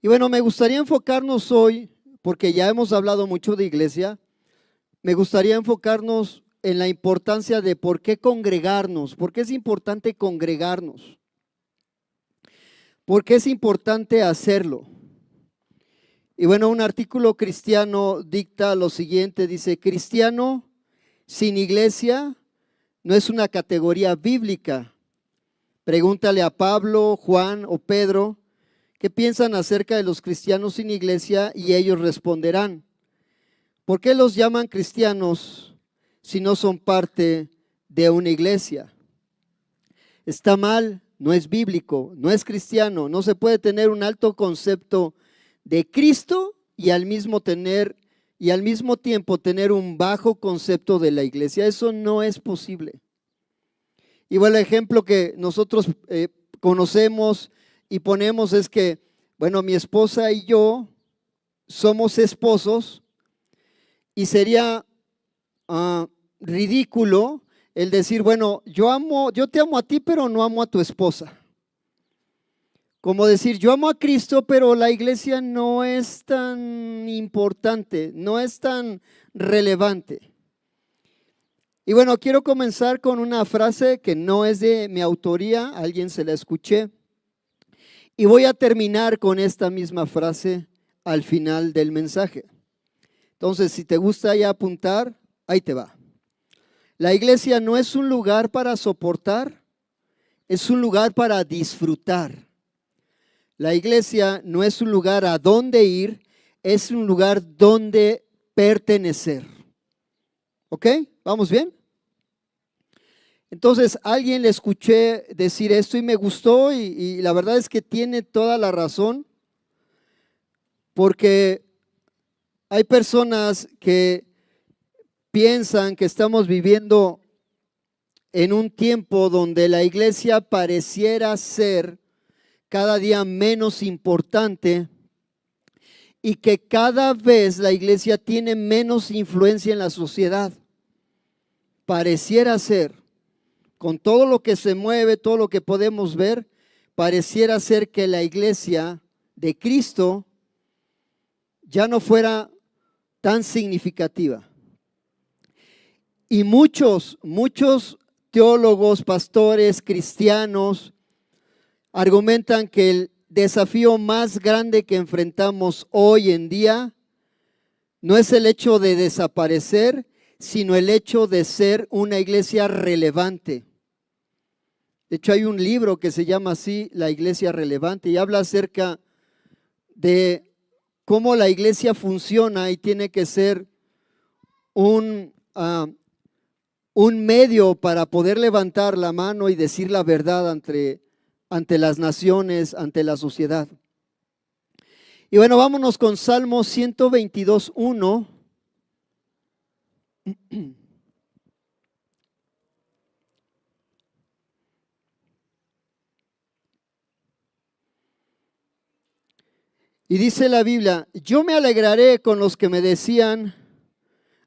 Y bueno, me gustaría enfocarnos hoy, porque ya hemos hablado mucho de iglesia, me gustaría enfocarnos en la importancia de por qué congregarnos, por qué es importante congregarnos, por qué es importante hacerlo. Y bueno, un artículo cristiano dicta lo siguiente, dice: cristiano sin iglesia no es una categoría bíblica. Pregúntale a Pablo, Juan o Pedro qué piensan acerca de los cristianos sin iglesia y ellos responderán: ¿por qué los llaman cristianos si no son parte de una iglesia? Está mal, no es bíblico, no es cristiano, no se puede tener un alto concepto de Cristo y al mismo tiempo tener un bajo concepto de la iglesia. Eso no es posible. Y bueno, el ejemplo que nosotros conocemos y ponemos es que, bueno, mi esposa y yo somos esposos y sería ridículo el decir, bueno, yo te amo a ti, pero no amo a tu esposa. Como decir, yo amo a Cristo, pero la iglesia no es tan importante, no es tan relevante. Y bueno, quiero comenzar con una frase que no es de mi autoría, a alguien se la escuché. Y voy a terminar con esta misma frase al final del mensaje. Entonces, si te gusta ya apuntar, ahí te va. La iglesia no es un lugar para soportar, es un lugar para disfrutar. La iglesia no es un lugar a donde ir, es un lugar donde pertenecer. ¿Ok? ¿Vamos bien? Entonces, a alguien le escuché decir esto y me gustó y la verdad es que tiene toda la razón, porque hay personas que piensan que estamos viviendo en un tiempo donde la iglesia pareciera ser cada día menos importante y que cada vez la iglesia tiene menos influencia en la sociedad. Pareciera ser, con todo lo que se mueve, todo lo que podemos ver, pareciera ser que la iglesia de Cristo ya no fuera tan significativa. Y muchos teólogos, pastores, cristianos, argumentan que el desafío más grande que enfrentamos hoy en día no es el hecho de desaparecer, sino el hecho de ser una iglesia relevante. De hecho, hay un libro que se llama así, La Iglesia Relevante, y habla acerca de cómo la iglesia funciona y tiene que ser un medio para poder levantar la mano y decir la verdad ante las naciones, ante la sociedad. Y bueno, vámonos con Salmo 122:1. Y dice la Biblia: yo me alegraré con los que me decían,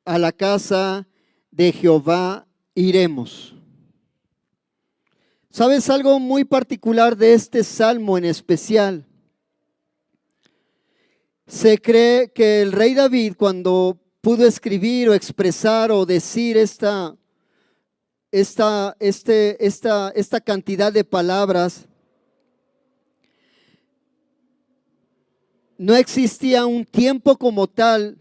a la casa de Jehová iremos. ¿Sabes algo muy particular de este salmo en especial? Se cree que el rey David, cuando pudo escribir o expresar o decir esta cantidad de palabras, no existía un tiempo como tal,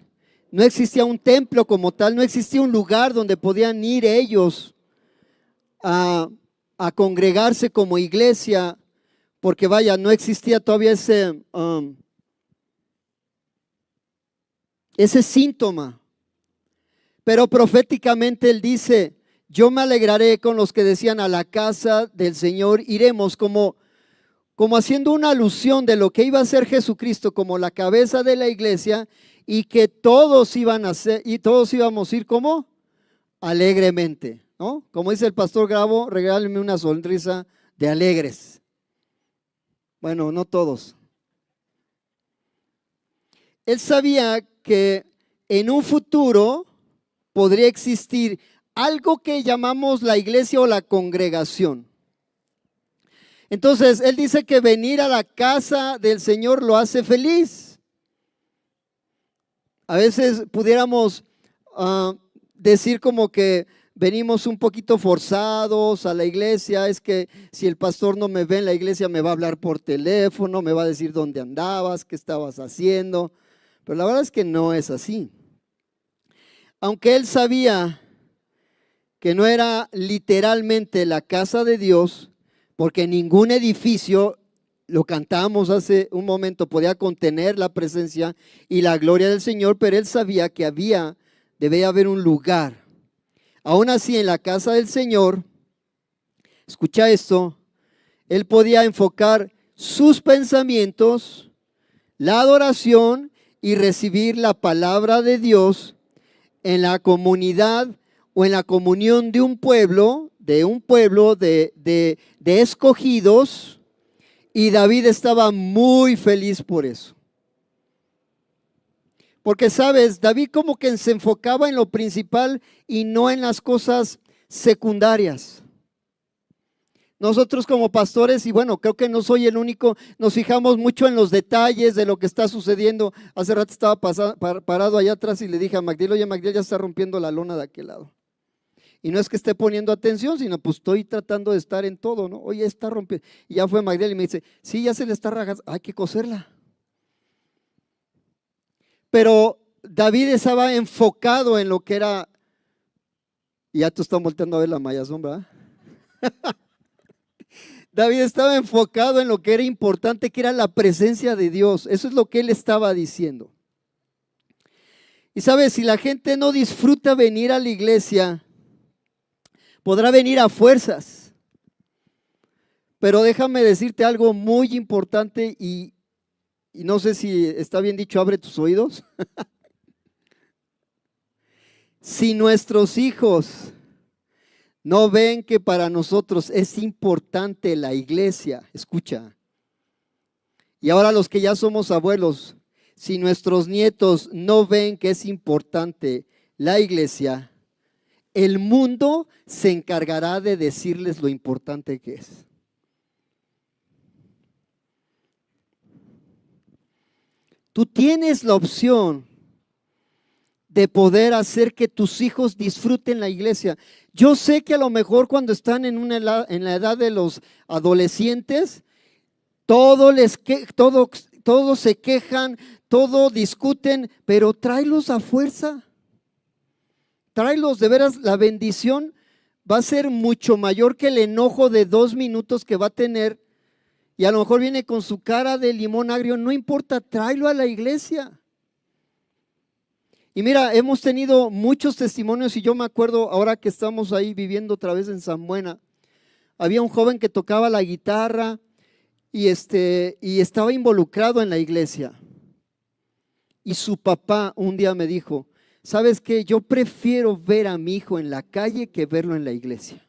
no existía un templo como tal, no existía un lugar donde podían ir ellos a congregarse como iglesia, porque vaya, no existía todavía ese síntoma. Pero proféticamente él dice: yo me alegraré con los que decían, a la casa del Señor iremos, como haciendo una alusión de lo que iba a ser Jesucristo como la cabeza de la iglesia, y que todos iban a ser, y todos íbamos a ir como alegremente, ¿no? Como dice el pastor Grabo, regálenme una sonrisa de alegres. Bueno, no todos. Él sabía que en un futuro podría existir algo que llamamos la iglesia o la congregación. Entonces, él dice que venir a la casa del Señor lo hace feliz. A veces pudiéramos decir como que venimos un poquito forzados a la iglesia. Es que si el pastor no me ve en la iglesia me va a hablar por teléfono, me va a decir dónde andabas, qué estabas haciendo. Pero la verdad es que no es así. Aunque él sabía que no era literalmente la casa de Dios, porque ningún edificio, lo cantamos hace un momento, podía contener la presencia y la gloria del Señor, pero él sabía que debía haber un lugar. Aún así, en la casa del Señor, escucha esto, él podía enfocar sus pensamientos, la adoración y recibir la palabra de Dios en la comunidad o en la comunión de un pueblo, de escogidos, y David estaba muy feliz por eso. Porque sabes, David como que se enfocaba en lo principal y no en las cosas secundarias. Nosotros como pastores, y bueno, creo que no soy el único, nos fijamos mucho en los detalles de lo que está sucediendo. Hace rato estaba parado allá atrás y le dije a Magdiel, oye Magdiel, ya está rompiendo la lona de aquel lado. Y no es que esté poniendo atención, sino pues estoy tratando de estar en todo, ¿no? Oye, está rompiendo. Y ya fue Magdiel y me dice, sí, ya se le está rajando, hay que coserla. Pero David estaba enfocado en lo que era, y ya tú estás volteando a ver la mayazón, ¿verdad? David estaba enfocado en lo que era importante, que era la presencia de Dios. Eso es lo que él estaba diciendo. Y sabes, si la gente no disfruta venir a la iglesia, podrá venir a fuerzas. Pero déjame decirte algo muy importante y no sé si está bien dicho, abre tus oídos. Si nuestros hijos no ven que para nosotros es importante la iglesia, escucha. Y ahora los que ya somos abuelos, si nuestros nietos no ven que es importante la iglesia, el mundo se encargará de decirles lo importante que es. Tú tienes la opción de poder hacer que tus hijos disfruten la iglesia. Yo sé que a lo mejor cuando están en la edad de los adolescentes, todos se quejan, todo discuten, pero tráelos a fuerza. Tráelos, de veras, la bendición va a ser mucho mayor que el enojo de 2 minutos que va a tener. Y a lo mejor viene con su cara de limón agrio, no importa, tráelo a la iglesia. Y mira, hemos tenido muchos testimonios y yo me acuerdo ahora que estamos ahí viviendo otra vez en San Buena, había un joven que tocaba la guitarra y estaba involucrado en la iglesia. Y su papá un día me dijo, ¿sabes qué? Yo prefiero ver a mi hijo en la calle que verlo en la iglesia.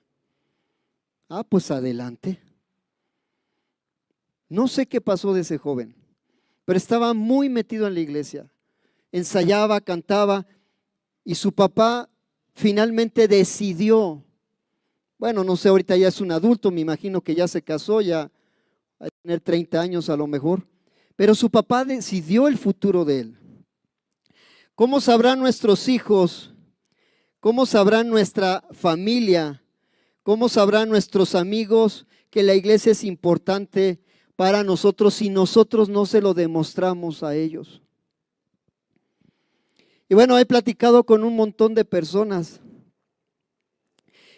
Ah, pues adelante. No sé qué pasó de ese joven, pero estaba muy metido en la iglesia. Ensayaba, cantaba, y su papá finalmente decidió, bueno, no sé, ahorita ya es un adulto, me imagino que ya se casó, ya va a tener 30 años a lo mejor, pero su papá decidió el futuro de él. ¿Cómo sabrán nuestros hijos? ¿Cómo sabrán nuestra familia? ¿Cómo sabrán nuestros amigos que la iglesia es importante para nosotros si nosotros no se lo demostramos a ellos? Y bueno, he platicado con un montón de personas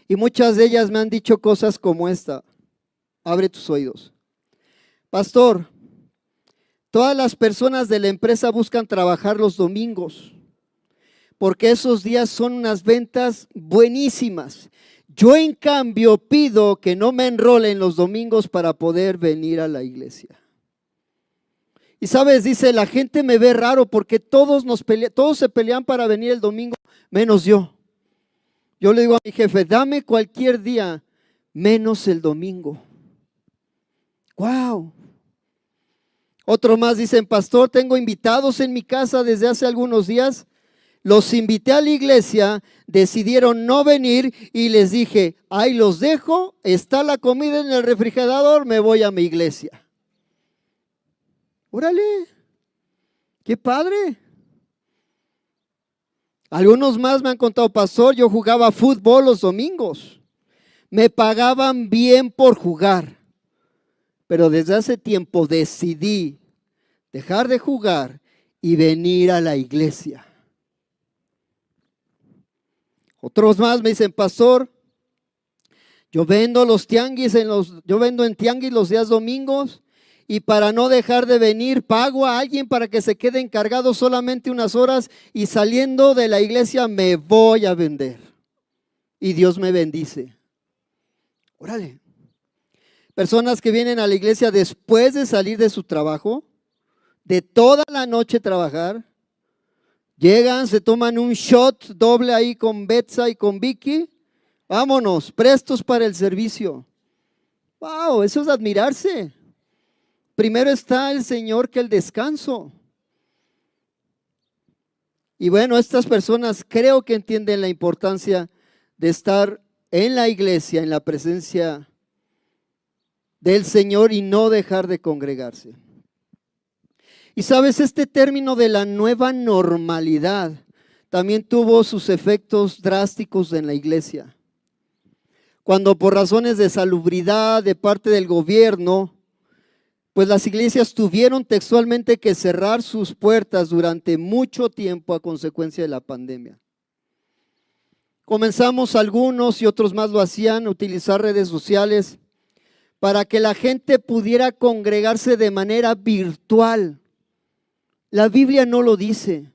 y muchas de ellas me han dicho cosas como esta. Abre tus oídos. Pastor, todas las personas de la empresa buscan trabajar los domingos porque esos días son unas ventas buenísimas. Yo en cambio pido que no me enrolen los domingos para poder venir a la iglesia. Y sabes, dice, la gente me ve raro porque todos se pelean para venir el domingo, menos yo. Yo le digo a mi jefe, dame cualquier día, menos el domingo. ¡Wow! Otro más dicen, pastor, tengo invitados en mi casa desde hace algunos días. Los invité a la iglesia, decidieron no venir y les dije, ahí los dejo, está la comida en el refrigerador, me voy a mi iglesia. Órale, qué padre. Algunos más me han contado, pastor, yo jugaba fútbol los domingos. Me pagaban bien por jugar, pero desde hace tiempo decidí dejar de jugar y venir a la iglesia. Otros más me dicen, pastor, yo vendo en tianguis los días domingos y para no dejar de venir pago a alguien para que se quede encargado solamente unas horas y saliendo de la iglesia me voy a vender. Y Dios me bendice. Órale. Personas que vienen a la iglesia después de salir de su trabajo, de toda la noche trabajar, llegan, se toman un shot doble ahí con Betsa y con Vicky, vámonos, prestos para el servicio. Wow, eso es admirarse. Primero está el Señor que el descanso. Y bueno, estas personas creo que entienden la importancia de estar en la iglesia, en la presencia del Señor y no dejar de congregarse. Y sabes, este término de la nueva normalidad también tuvo sus efectos drásticos en la iglesia. Cuando por razones de salubridad de parte del gobierno, pues las iglesias tuvieron textualmente que cerrar sus puertas durante mucho tiempo a consecuencia de la pandemia. Comenzamos algunos y otros más lo hacían, utilizar redes sociales para que la gente pudiera congregarse de manera virtual. La Biblia no lo dice,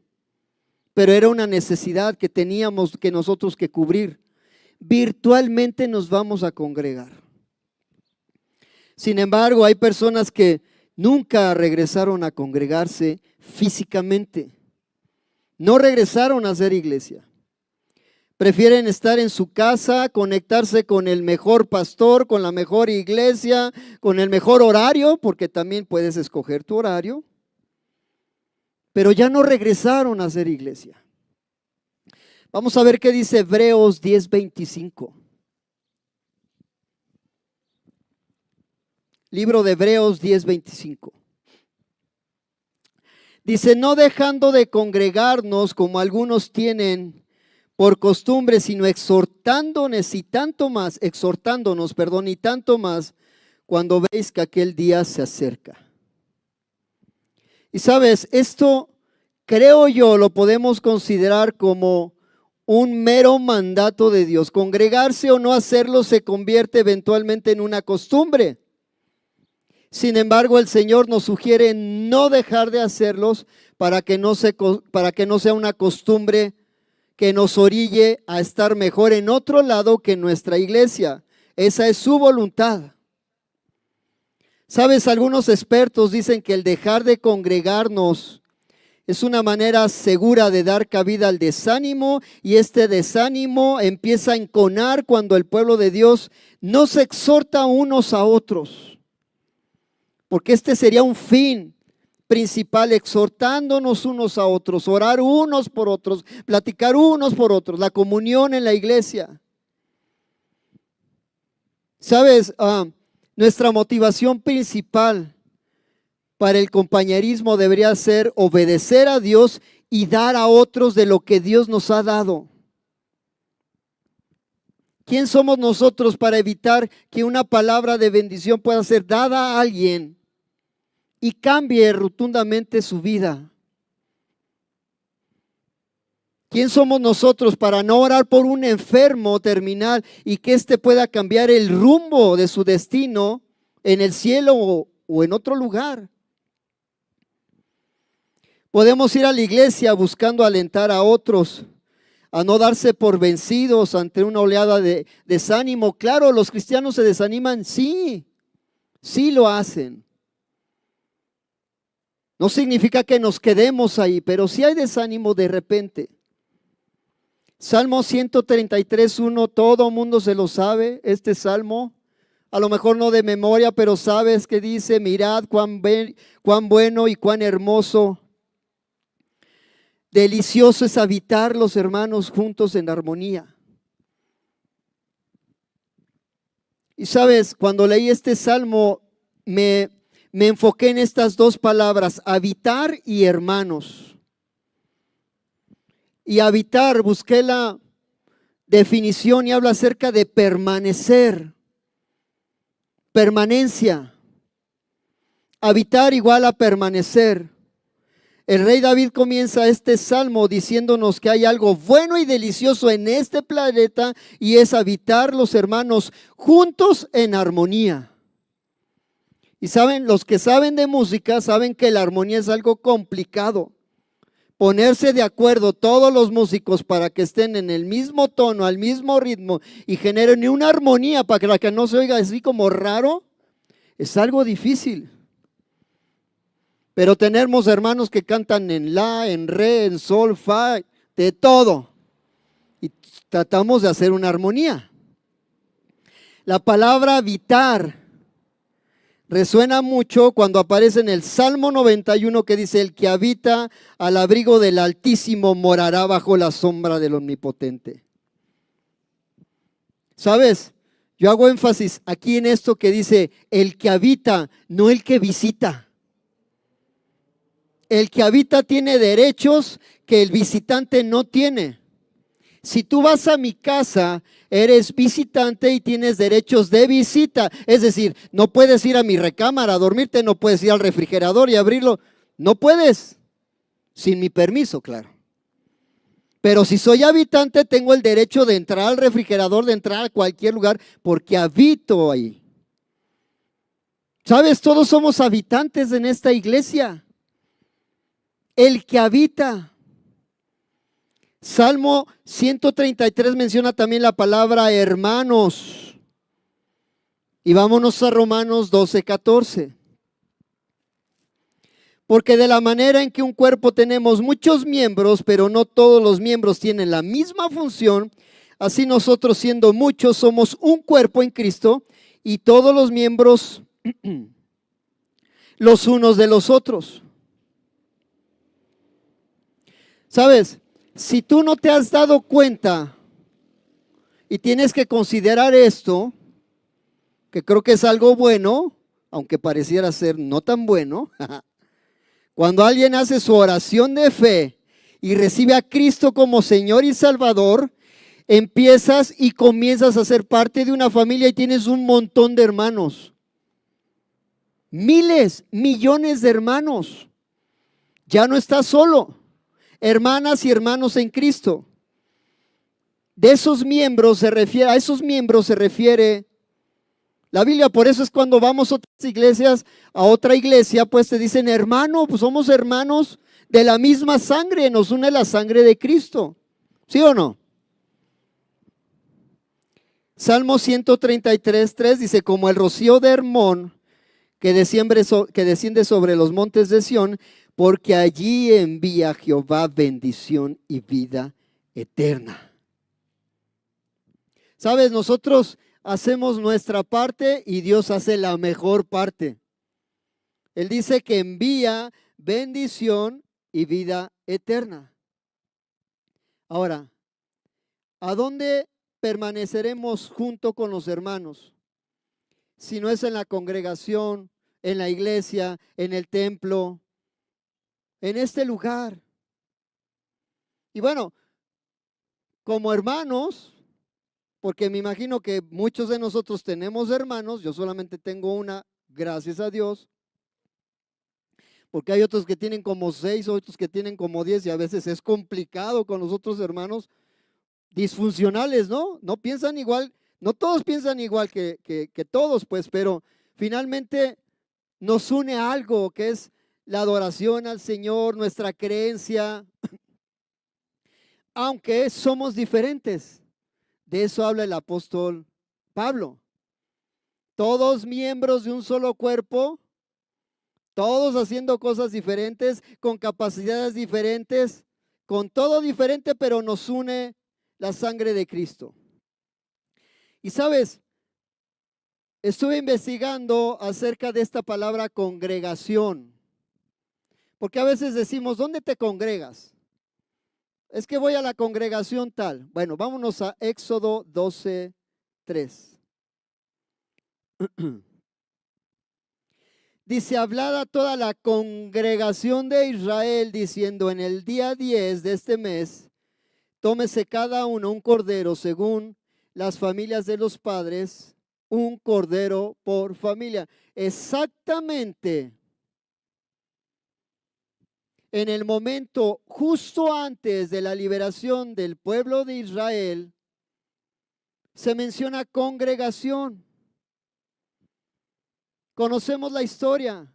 pero era una necesidad que teníamos que nosotros que cubrir. Virtualmente nos vamos a congregar. Sin embargo, hay personas que nunca regresaron a congregarse físicamente. No regresaron a hacer iglesia. Prefieren estar en su casa, conectarse con el mejor pastor, con la mejor iglesia, con el mejor horario, porque también puedes escoger tu horario. Pero ya no regresaron a hacer iglesia. Vamos a ver qué dice Hebreos 10:25. Libro de Hebreos 10:25. Dice, no dejando de congregarnos como algunos tienen por costumbre, sino exhortándonos y tanto más cuando veis que aquel día se acerca. Y sabes, esto creo yo lo podemos considerar como un mero mandato de Dios. Congregarse o no hacerlo se convierte eventualmente en una costumbre. Sin embargo, el Señor nos sugiere no dejar de hacerlos para que no sea una costumbre que nos orille a estar mejor en otro lado que en nuestra iglesia. Esa es su voluntad. Sabes, algunos expertos dicen que el dejar de congregarnos es una manera segura de dar cabida al desánimo, y este desánimo empieza a enconar cuando el pueblo de Dios no se exhorta unos a otros. Porque este sería un fin principal, exhortándonos unos a otros, orar unos por otros, platicar unos por otros, la comunión en la iglesia. ¿Sabes? Nuestra motivación principal para el compañerismo debería ser obedecer a Dios y dar a otros de lo que Dios nos ha dado. ¿Quién somos nosotros para evitar que una palabra de bendición pueda ser dada a alguien y cambie rotundamente su vida? ¿Quién somos nosotros para no orar por un enfermo terminal y que éste pueda cambiar el rumbo de su destino en el cielo o en otro lugar? Podemos ir a la iglesia buscando alentar a otros a no darse por vencidos ante una oleada de desánimo. Claro, los cristianos se desaniman, sí lo hacen. No significa que nos quedemos ahí, pero sí hay desánimo de repente. Salmo 133:1, todo mundo se lo sabe, este salmo, a lo mejor no de memoria, pero sabes que dice, mirad cuán bueno y cuán hermoso Delicioso es habitar los hermanos juntos en armonía. Y sabes, cuando leí este salmo, me enfoqué en estas dos palabras, habitar y hermanos. Y habitar, busqué la definición y habla acerca de permanecer, permanencia. Habitar igual a permanecer. El rey David comienza este salmo diciéndonos que hay algo bueno y delicioso en este planeta y es habitar los hermanos juntos en armonía. Y saben, los que saben de música saben que la armonía es algo complicado. Ponerse de acuerdo todos los músicos para que estén en el mismo tono, al mismo ritmo y generen una armonía para que no se oiga así como raro, es algo difícil. Pero tenemos hermanos que cantan en la, en re, en sol, fa, de todo. Y tratamos de hacer una armonía. La palabra habitar resuena mucho cuando aparece en el Salmo 91 que dice, el que habita al abrigo del Altísimo morará bajo la sombra del Omnipotente. ¿Sabes? Yo hago énfasis aquí en esto que dice, el que habita, no el que visita. El que habita tiene derechos que el visitante no tiene. Si tú vas a mi casa, eres visitante y tienes derechos de visita. Es decir, no puedes ir a mi recámara a dormirte, no puedes ir al refrigerador y abrirlo. No puedes, sin mi permiso, claro. Pero si soy habitante, tengo el derecho de entrar al refrigerador, de entrar a cualquier lugar, porque habito ahí. ¿Sabes? Todos somos habitantes en esta iglesia. El que habita. Salmo 133 menciona también la palabra hermanos. Y vámonos a Romanos 12:14. Porque de la manera en que un cuerpo tenemos muchos miembros, pero no todos los miembros tienen la misma función, así nosotros siendo muchos somos un cuerpo en Cristo y todos los miembros los unos de los otros. ¿Sabes? Si tú no te has dado cuenta y tienes que considerar esto, que creo que es algo bueno, aunque pareciera ser no tan bueno, cuando alguien hace su oración de fe y recibe a Cristo como Señor y Salvador, empiezas y comienzas a ser parte de una familia y tienes un montón de hermanos. Miles, millones de hermanos. Ya no estás solo. Hermanas y hermanos en Cristo. De esos miembros se refiere, a esos miembros se refiere la Biblia. Por eso es cuando vamos a otras iglesias, a otra iglesia, pues te dicen hermano, pues somos hermanos de la misma sangre, nos une la sangre de Cristo. ¿Sí o no? Salmo 133:3 dice, como el rocío de Hermón que desciende sobre los montes de Sión, porque allí envía Jehová bendición y vida eterna. ¿Sabes? Nosotros hacemos nuestra parte y Dios hace la mejor parte. Él dice que envía bendición y vida eterna. Ahora, ¿a dónde permaneceremos junto con los hermanos? Si no es en la congregación, en la iglesia, en el templo, en este lugar. Y bueno, como hermanos, porque me imagino que muchos de nosotros tenemos hermanos, yo solamente tengo una, gracias a Dios, porque hay otros que tienen como 6, otros que tienen como 10 y a veces es complicado con los otros hermanos disfuncionales, ¿no? No piensan igual, no todos piensan igual que todos, pues, pero finalmente nos une algo que es la adoración al Señor, nuestra creencia, aunque somos diferentes. De eso habla el apóstol Pablo. Todos miembros de un solo cuerpo, todos haciendo cosas diferentes, con capacidades diferentes, con todo diferente, pero nos une la sangre de Cristo. Y sabes, estuve investigando acerca de esta palabra congregación, porque a veces decimos, ¿dónde te congregas? Es que voy a la congregación tal. Bueno, vámonos a Éxodo 12:3. Dice, hablad a toda la congregación de Israel, diciendo, en el día 10 de este mes, tómese cada uno un cordero según las familias de los padres, un cordero por familia. Exactamente en el momento justo antes de la liberación del pueblo de Israel, se menciona congregación. Conocemos la historia.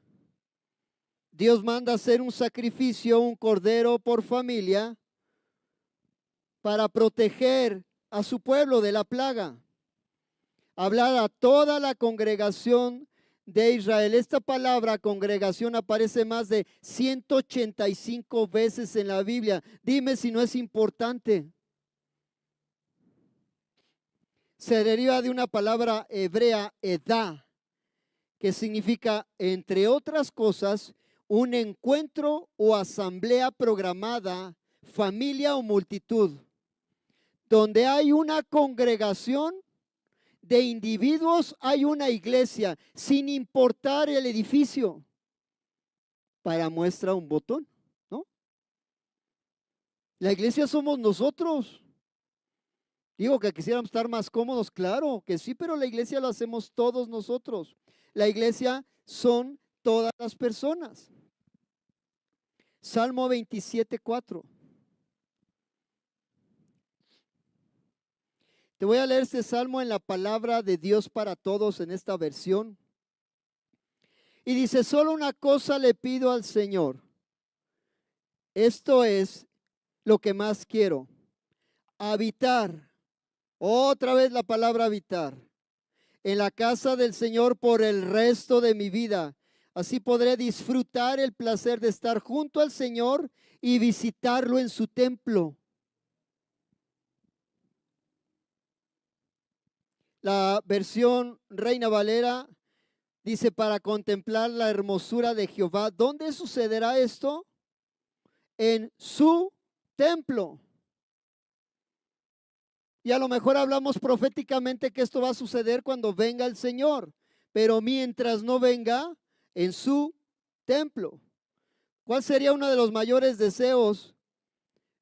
Dios manda hacer un sacrificio, un cordero por familia, para proteger a su pueblo de la plaga. Hablar a toda la congregación de Israel. Esta palabra congregación aparece más de 185 veces en la Biblia. Dime si no es importante. Se deriva de una palabra hebrea, edá, que significa, entre otras cosas, un encuentro o asamblea programada, familia o multitud, donde hay una congregación de individuos, hay una iglesia, sin importar el edificio. Para muestra un botón, ¿no? La iglesia somos nosotros. Digo que quisiéramos estar más cómodos, claro que sí, pero la iglesia lo hacemos todos nosotros. La iglesia son todas las personas. Salmo 27:4. Te voy a leer este salmo en la palabra de Dios para todos en esta versión. Y dice, solo una cosa le pido al Señor. Esto es lo que más quiero. Habitar. Otra vez la palabra habitar. En la casa del Señor por el resto de mi vida. Así podré disfrutar el placer de estar junto al Señor y visitarlo en su templo. La versión Reina Valera dice, para contemplar la hermosura de Jehová. ¿Dónde sucederá esto? En su templo. Y a lo mejor hablamos proféticamente que esto va a suceder cuando venga el Señor, pero mientras no venga, en su templo. ¿Cuál sería uno de los mayores deseos?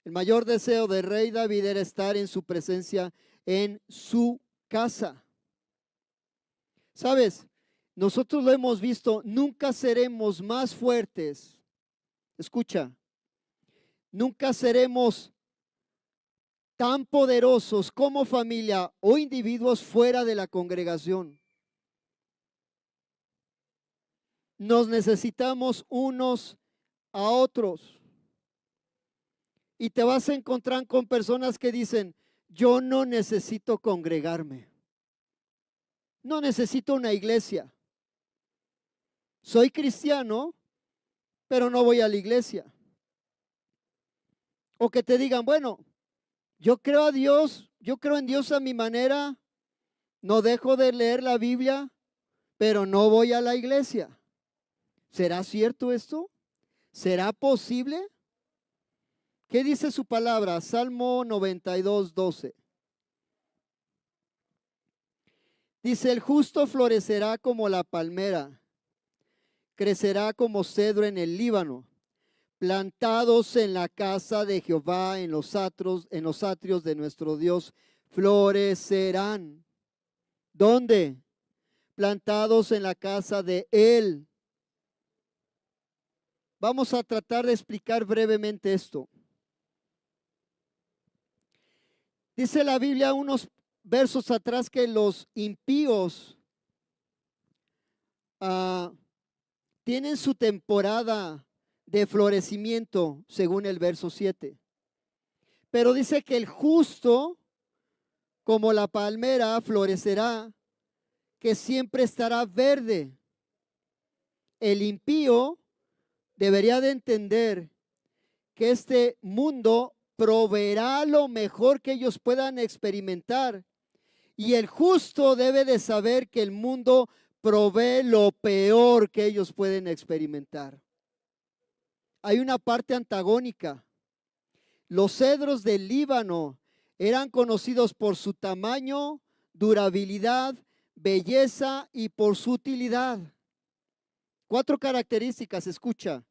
El mayor deseo de rey David era estar en su presencia, en su casa. ¿Sabes? Nosotros lo hemos visto, nunca seremos más fuertes. Escucha, nunca seremos tan poderosos como familia o individuos fuera de la congregación. Nos necesitamos unos a otros. Y te vas a encontrar con personas que dicen, yo no necesito congregarme. No necesito una iglesia. Soy cristiano, pero no voy a la iglesia. O que te digan, bueno, yo creo a Dios, yo creo en Dios a mi manera, no dejo de leer la Biblia, pero no voy a la iglesia. ¿Será cierto esto? ¿Será posible? ¿Qué dice su palabra? Salmo 92:12. Dice, el justo florecerá como la palmera, crecerá como cedro en el Líbano, plantados en la casa de Jehová, en los atrios de nuestro Dios, florecerán. ¿Dónde? Plantados en la casa de Él. Vamos a tratar de explicar brevemente esto. Dice la Biblia unos versos atrás que los impíos tienen su temporada de florecimiento, según el verso 7. Pero dice que el justo, como la palmera, florecerá, que siempre estará verde. El impío debería de entender que este mundo proveerá lo mejor que ellos puedan experimentar. Y el justo debe de saber que el mundo provee lo peor que ellos pueden experimentar. Hay una parte antagónica. Los cedros del Líbano eran conocidos por su tamaño, durabilidad, belleza y por su utilidad. 4 características, escucha: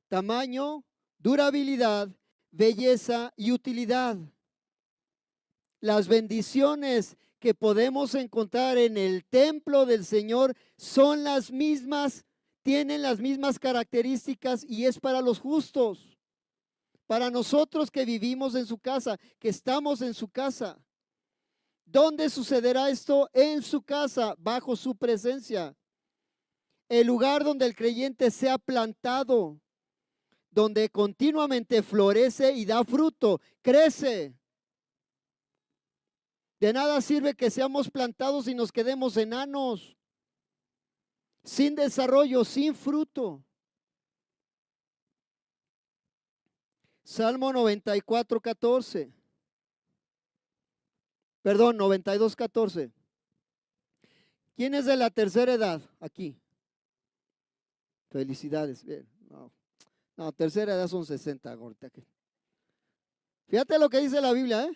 tamaño, durabilidad, belleza y utilidad. Las bendiciones que podemos encontrar en el templo del Señor son las mismas, tienen las mismas características, y es para los justos, para nosotros que vivimos en su casa, que estamos en su casa. ¿Dónde sucederá esto? En su casa, bajo su presencia. El lugar donde el creyente sea plantado, donde continuamente florece y da fruto, crece. De nada sirve que seamos plantados y nos quedemos enanos, sin desarrollo, sin fruto. Salmo 94:14. Perdón, 92:14. ¿Quién es de la tercera edad aquí? Felicidades. Bien. No, tercera edad son 60 ahorita. Fíjate lo que dice la Biblia, ¿eh?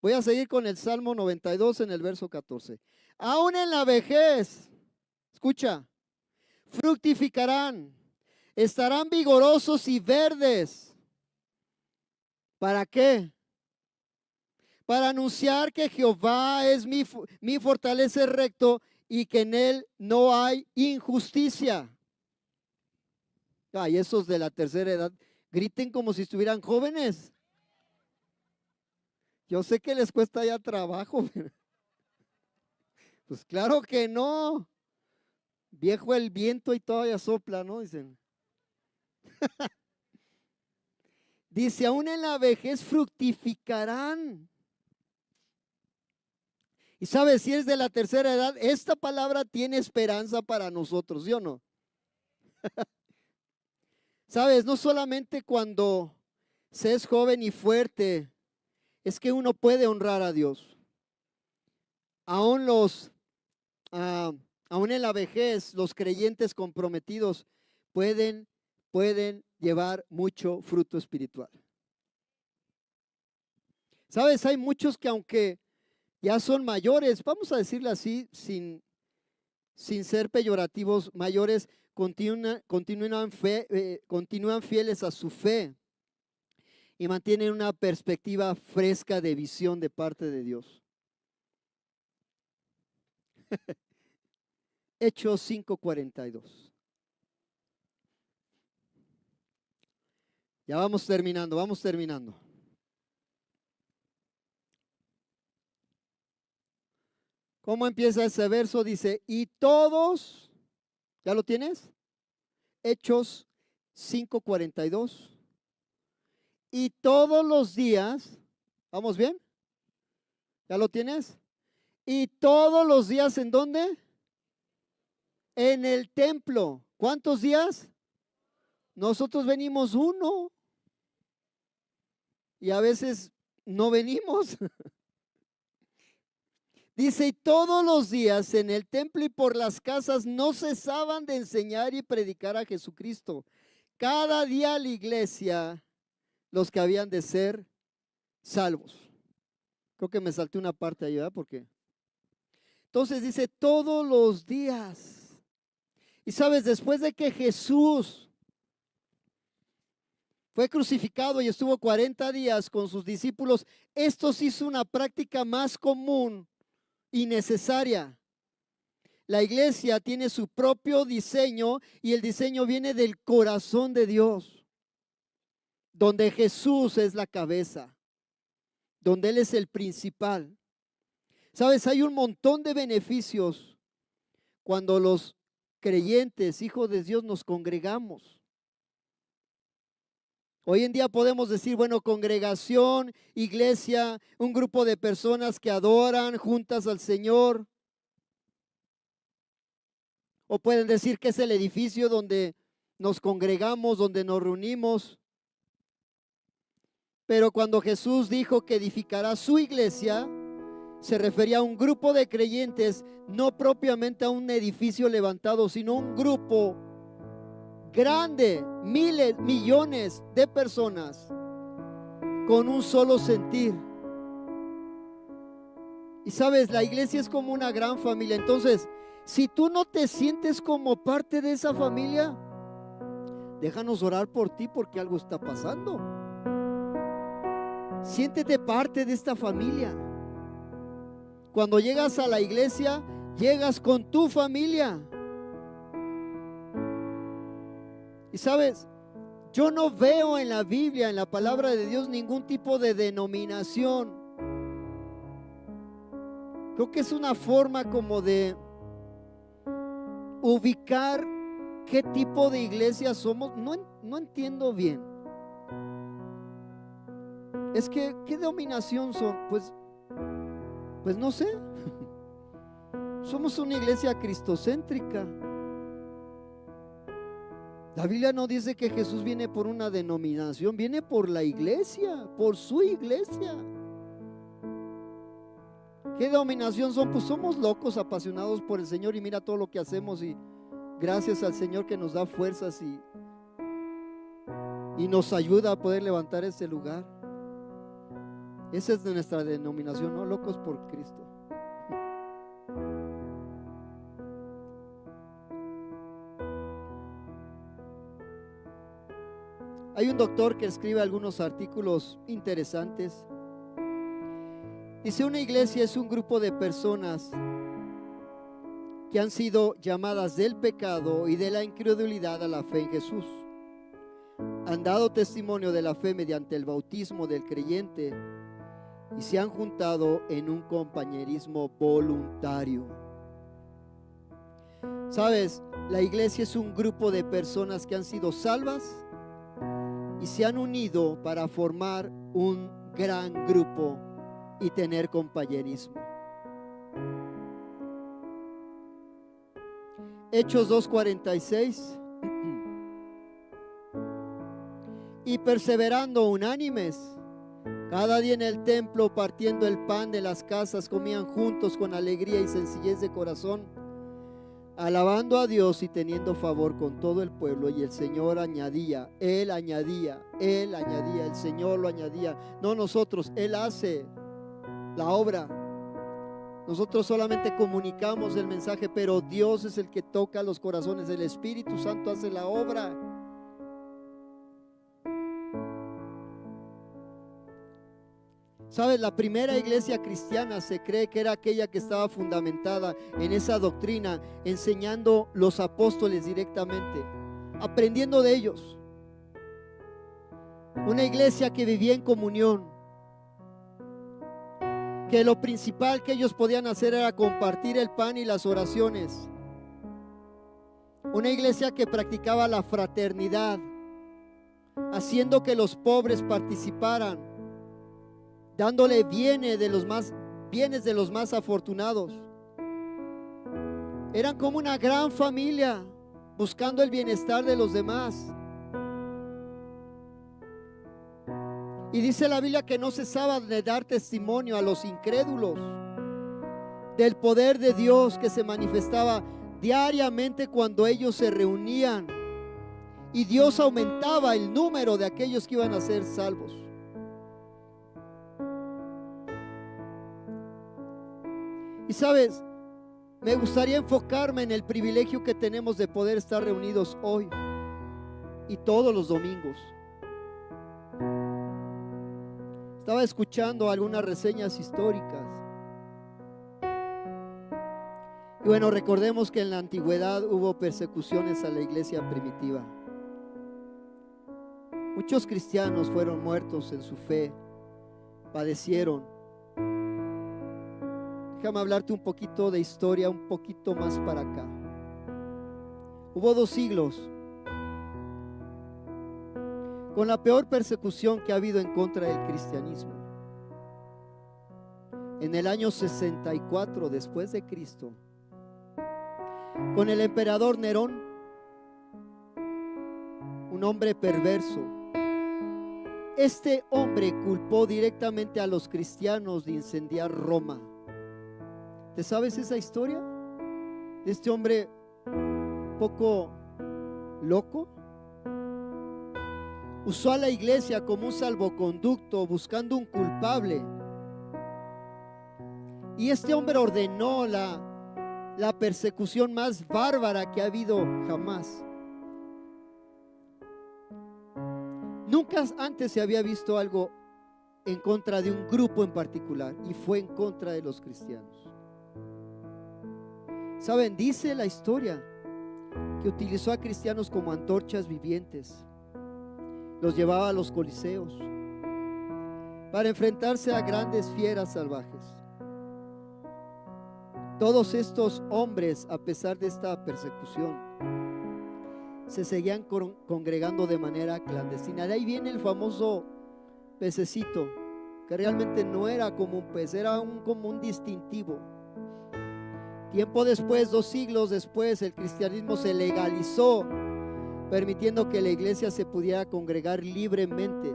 Voy a seguir con el Salmo 92 en el verso 14. Aún en la vejez, escucha, fructificarán, estarán vigorosos y verdes. ¿Para qué? Para anunciar que Jehová es mi fortaleza recto y que en él no hay injusticia. Ay, esos de la tercera edad griten como si estuvieran jóvenes. Yo sé que les cuesta ya trabajo, pero pues claro que no. Viejo el viento y todavía sopla, ¿no? Dicen. Dice, aún en la vejez fructificarán. Y sabes, si eres de la tercera edad, esta palabra tiene esperanza para nosotros, ¿sí o no? Sabes, no solamente cuando se es joven y fuerte, es que uno puede honrar a Dios. Aún aún en la vejez, los creyentes comprometidos pueden llevar mucho fruto espiritual. Sabes, hay muchos que aunque ya son mayores, vamos a decirlo así, sin ser peyorativos, mayores, continúan fieles a su fe y mantienen una perspectiva fresca de visión de parte de Dios. Hechos 5:42. Ya vamos terminando. ¿Cómo empieza ese verso? Dice, y todos, ¿ya lo tienes? Hechos 5:42. Y todos los días, ¿vamos bien? ¿Ya lo tienes? Y todos los días, ¿en dónde? En el templo. ¿Cuántos días? Nosotros venimos uno. Y a veces no venimos. Dice, y todos los días en el templo y por las casas no cesaban de enseñar y predicar a Jesucristo. Cada día la iglesia, los que habían de ser salvos. Creo que me salté una parte ahí, ¿verdad? Porque entonces dice todos los días. Y sabes, después de que Jesús fue crucificado y estuvo 40 días con sus discípulos, esto se hizo una práctica más común y necesaria. La iglesia tiene su propio diseño y el diseño viene del corazón de Dios, donde Jesús es la cabeza, donde Él es el principal. Sabes, hay un montón de beneficios cuando los creyentes, hijos de Dios, nos congregamos. Hoy en día podemos decir, bueno, congregación, iglesia, un grupo de personas que adoran juntas al Señor. O pueden decir que es el edificio donde nos congregamos, donde nos reunimos. Pero cuando Jesús dijo que edificará su iglesia, se refería a un grupo de creyentes, no propiamente a un edificio levantado, sino un grupo grande, miles, millones de personas con un solo sentir. Y sabes, la iglesia es como una gran familia. Entonces, si tú no te sientes como parte de esa familia, déjanos orar por ti porque algo está pasando. Siéntete parte de esta familia. Cuando llegas a la iglesia, llegas con tu familia. Y sabes, yo no veo en la Biblia, en la palabra de Dios, ningún tipo de denominación. Creo que es una forma como de ubicar qué tipo de iglesia somos. No entiendo bien. Es que, ¿qué denominación son? Pues no sé. Somos una iglesia cristocéntrica. La Biblia no dice que Jesús viene por una denominación, viene por la iglesia, por su iglesia. ¿Qué denominación son? Pues somos locos apasionados por el Señor y mira todo lo que hacemos y gracias al Señor que nos da fuerzas y nos ayuda a poder levantar este lugar. Esa es nuestra denominación, ¿no? Locos por Cristo. Hay un doctor que escribe algunos artículos interesantes. Dice: una iglesia es un grupo de personas que han sido llamadas del pecado y de la incredulidad a la fe en Jesús. Han dado testimonio de la fe mediante el bautismo del creyente y se han juntado en un compañerismo voluntario. ¿Sabes? La iglesia es un grupo de personas que han sido salvas y se han unido para formar un gran grupo y tener compañerismo. Hechos 2:46. Y perseverando unánimes cada día en el templo, partiendo el pan de las casas, comían juntos con alegría y sencillez de corazón, alabando a Dios y teniendo favor con todo el pueblo. Y el Señor añadía, Él añadía, el Señor lo añadía. No nosotros, Él hace la obra. Nosotros solamente comunicamos el mensaje, pero Dios es el que toca los corazones. El Espíritu Santo hace la obra. ¿Sabes? La primera iglesia cristiana se cree que era aquella que estaba fundamentada en esa doctrina, enseñando los apóstoles directamente, aprendiendo de ellos. Una iglesia que vivía en comunión, que lo principal que ellos podían hacer era compartir el pan y las oraciones. Una iglesia que practicaba la fraternidad, haciendo que los pobres participaran, dándole bienes de los más afortunados. Eran como una gran familia, buscando el bienestar de los demás. Y dice la Biblia que no cesaban de dar testimonio a los incrédulos del poder de Dios que se manifestaba diariamente cuando ellos se reunían, y Dios aumentaba el número de aquellos que iban a ser salvos. Y sabes, me gustaría enfocarme en el privilegio que tenemos de poder estar reunidos hoy y todos los domingos. Estaba escuchando algunas reseñas históricas. Y bueno, recordemos que en la antigüedad hubo persecuciones a la iglesia primitiva. Muchos cristianos fueron muertos en su fe, padecieron. Déjame hablarte un poquito de historia, un poquito más para acá. Hubo 2 siglos con la peor persecución que ha habido en contra del cristianismo. En el año 64 después de Cristo, con el emperador Nerón, un hombre perverso. Este hombre culpó directamente a los cristianos de incendiar Roma. ¿Te sabes esa historia? De este hombre poco loco. usó a la iglesia como un salvoconducto, buscando un culpable. Y este hombre ordenó la persecución más bárbara que ha habido jamás. Nunca antes se había visto algo en contra de un grupo en particular, y fue en contra de los cristianos. Saben, dice la historia que utilizó a cristianos como antorchas vivientes. Los llevaba a los coliseos para enfrentarse a grandes fieras salvajes. Todos estos hombres, a pesar de esta persecución, se seguían congregando de manera clandestina. De ahí viene el famoso pececito, que realmente no era como un pez, era como un distintivo. Tiempo después, 2 siglos después, el cristianismo se legalizó, permitiendo que la iglesia se pudiera congregar libremente.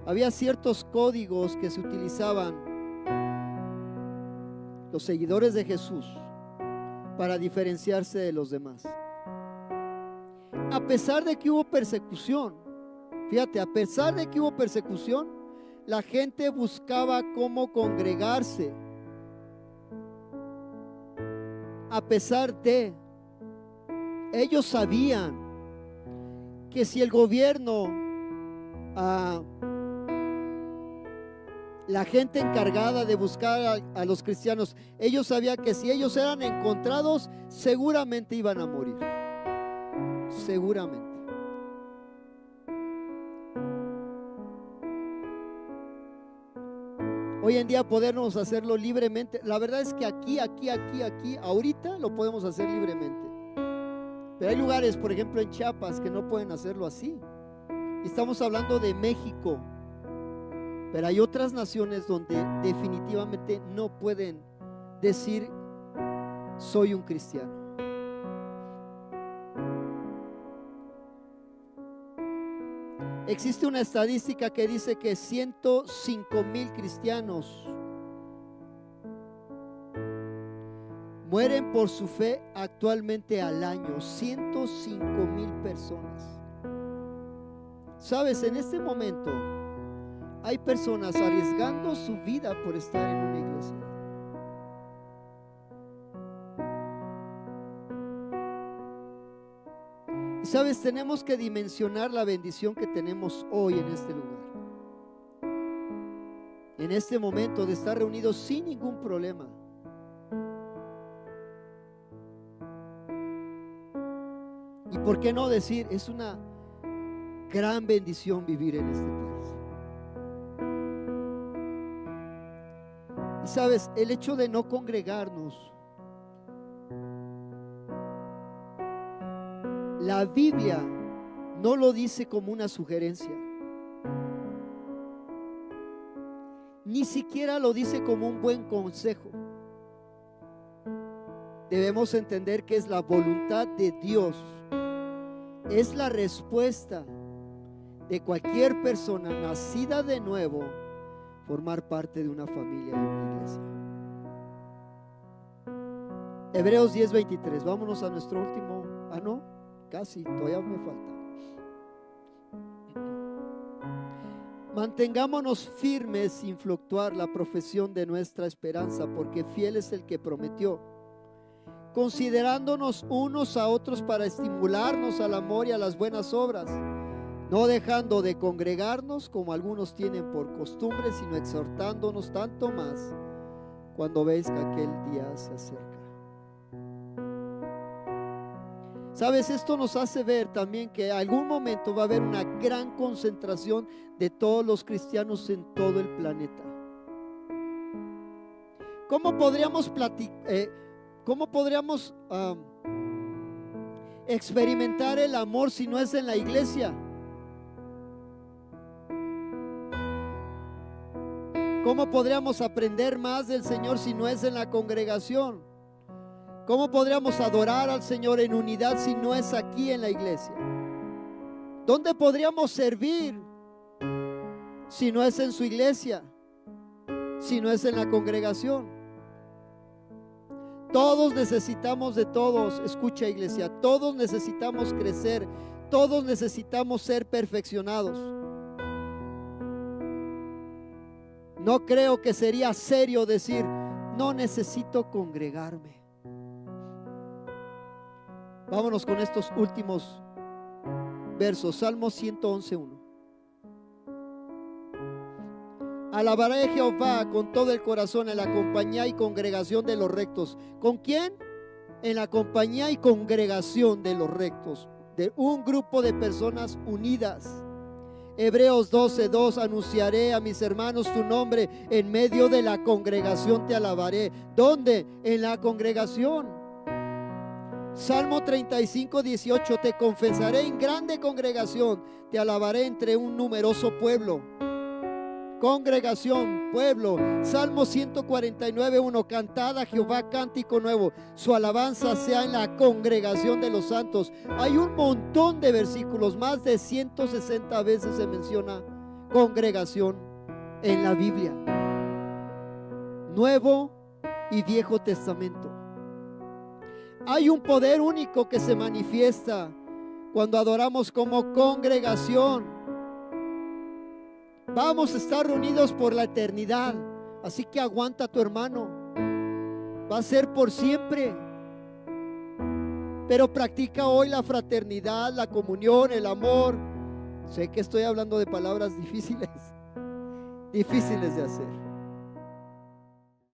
Había ciertos códigos que se utilizaban los seguidores de Jesús para diferenciarse de los demás. A pesar de que hubo persecución, fíjate, a pesar de que hubo persecución, la gente buscaba cómo congregarse. A pesar de, ellos sabían que si el gobierno, la gente encargada de buscar a los cristianos, ellos sabían que si ellos eran encontrados, seguramente iban a morir. Seguramente. Hoy en día podemos hacerlo libremente. La verdad es que aquí, ahorita lo podemos hacer libremente. Pero hay lugares, por ejemplo en Chiapas, que no pueden hacerlo así. Estamos hablando de México. Pero hay otras naciones donde definitivamente no pueden decir soy un cristiano. Existe una estadística que dice que 105,000 cristianos mueren por su fe actualmente al año. 105,000 personas. Sabes, en este momento hay personas arriesgando su vida por estar en una iglesia. Y sabes, tenemos que dimensionar la bendición que tenemos hoy en este lugar. En este momento de estar reunidos sin ningún problema. Y por qué no decir, es una gran bendición vivir en este país. Y sabes, el hecho de no congregarnos, la Biblia no lo dice como una sugerencia, ni siquiera lo dice como un buen consejo. Debemos entender que es la voluntad de Dios, es la respuesta de cualquier persona nacida de nuevo, formar parte de una familia y una iglesia. Hebreos 10:23, vámonos a nuestro último, casi, todavía me falta. Mantengámonos firmes sin fluctuar la profesión de nuestra esperanza, porque fiel es el que prometió, considerándonos unos a otros para estimularnos al amor y a las buenas obras, no dejando de congregarnos como algunos tienen por costumbre, sino exhortándonos tanto más cuando veis que aquel día se acerca. Sabes, esto nos hace ver también que en algún momento va a haber una gran concentración de todos los cristianos en todo el planeta. ¿Cómo podríamos experimentar el amor si no es en la iglesia? ¿Cómo podríamos aprender más del Señor si no es en la congregación? ¿Cómo podríamos adorar al Señor en unidad si no es aquí en la iglesia? ¿Dónde podríamos servir si no es en su iglesia? Si no es en la congregación. Todos necesitamos de todos. Escucha, iglesia, todos necesitamos crecer. todos necesitamos ser perfeccionados. No creo que sería serio decir, no necesito congregarme. Vámonos con estos últimos versos. Salmo 111:1. Alabaré a Jehová con todo el corazón en la compañía y congregación de los rectos. ¿Con quién? En la compañía y congregación de los rectos, de un grupo de personas unidas. Hebreos 12:2. Anunciaré a mis hermanos tu nombre, en medio de la congregación te alabaré. ¿Dónde? En la congregación. Salmo 35:18. Te confesaré en grande congregación, te alabaré entre un numeroso pueblo. Congregación, pueblo. Salmo 149:1. Cantad a Jehová cántico nuevo, su alabanza sea en la congregación de los santos. Hay un montón de versículos, más de 160 veces se menciona congregación en la Biblia, Nuevo y Viejo Testamento. Hay un poder único que se manifiesta cuando adoramos como congregación. Vamos a estar reunidos por la eternidad, así que aguanta a tu hermano. Va a ser por siempre. Pero practica hoy la fraternidad, la comunión, el amor. Sé que estoy hablando de palabras difíciles de hacer.